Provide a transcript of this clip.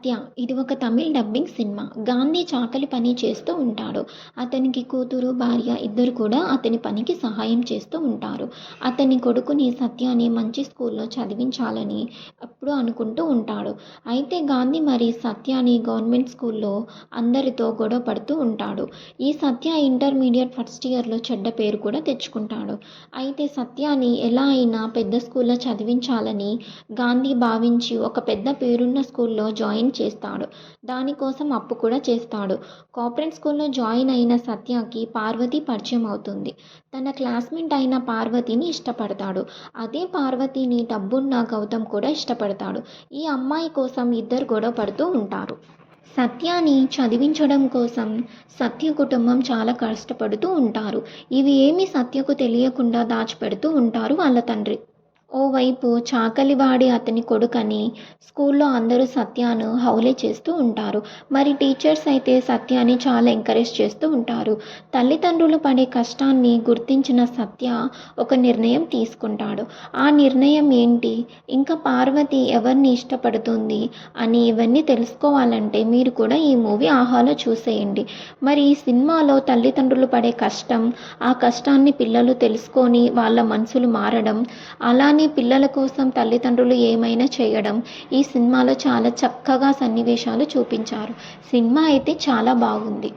సత్య ఇది ఒక Tamil dubbing cinema. Gandhi చాకలి పని చేస్తూ ఉంటాడు. అతనికి కూతురు, భార్య ఇద్దరు కూడా అతని పనికి సహాయం చేస్తూ ఉంటారు. అతని కొడుకుని సత్యాని మంచి స్కూల్లో చదివించాలని ఎప్పుడూ అనుకుంటూ ఉంటాడు. అయితే గాంధీ మరి సత్యాని గవర్నమెంట్ స్కూల్లో అందరితో గొడవ పడుతూ ఉంటాడు. ఈ సత్య ఇంటర్మీడియట్ ఫస్ట్ ఇయర్లో చెడ్డ పేరు కూడా తెచ్చుకుంటాడు. అయితే సత్యాని ఎలా అయినా పెద్ద స్కూల్లో చదివించాలని గాంధీ భావించి ఒక పెద్ద పేరున్న స్కూల్లో జాయిన్ చేస్తాడు. దానికోసం అప్పు కూడా చేస్తాడు. కార్పొరేట్ స్కూల్లో జాయిన్ అయిన సత్యకి పార్వతి పరిచయం అవుతుంది. తన క్లాస్మేట్ అయిన పార్వతిని ఇష్టపడతాడు. అదే పార్వతిని డబ్బున్న గౌతమ్ కూడా ఇష్టపడతాడు. ఈ అమ్మాయి కోసం ఇద్దరు గొడవ పడుతూ ఉంటారు. సత్యాని చదివించడం కోసం సత్య కుటుంబం చాలా కష్టపడుతూ ఉంటారు. ఇవి ఏమీ సత్యకు తెలియకుండా దాచిపెడుతూ ఉంటారు వాళ్ళ తండ్రి. ఓవైపు చాకలివాడి అతని కొడుకని స్కూల్లో అందరూ సత్యాను హౌలే చేస్తూ ఉంటారు. మరి టీచర్స్ అయితే సత్యాని చాలా ఎంకరేజ్ చేస్తూ ఉంటారు. తల్లిదండ్రులు పడే కష్టాన్ని గుర్తించిన సత్య ఒక నిర్ణయం తీసుకుంటాడు. ఆ నిర్ణయం ఏంటి, ఇంకా పార్వతి ఎవరిని ఇష్టపడుతుంది అని ఇవన్నీ తెలుసుకోవాలంటే మీరు కూడా ఈ మూవీ ఆహాలో చూసేయండి. మరి ఈ సినిమాలో తల్లిదండ్రులు పడే కష్టం, ఆ కష్టాన్ని పిల్లలు తెలుసుకొని వాళ్ళ మనసులు మారడం, అలానే పిల్లల కోసం తల్లిదండ్రులు ఏమైనా చేయడం ఈ సినిమాలో చాలా చక్కగా సన్నివేశాలు చూపించారు. సినిమా అయితే చాలా బాగుంది.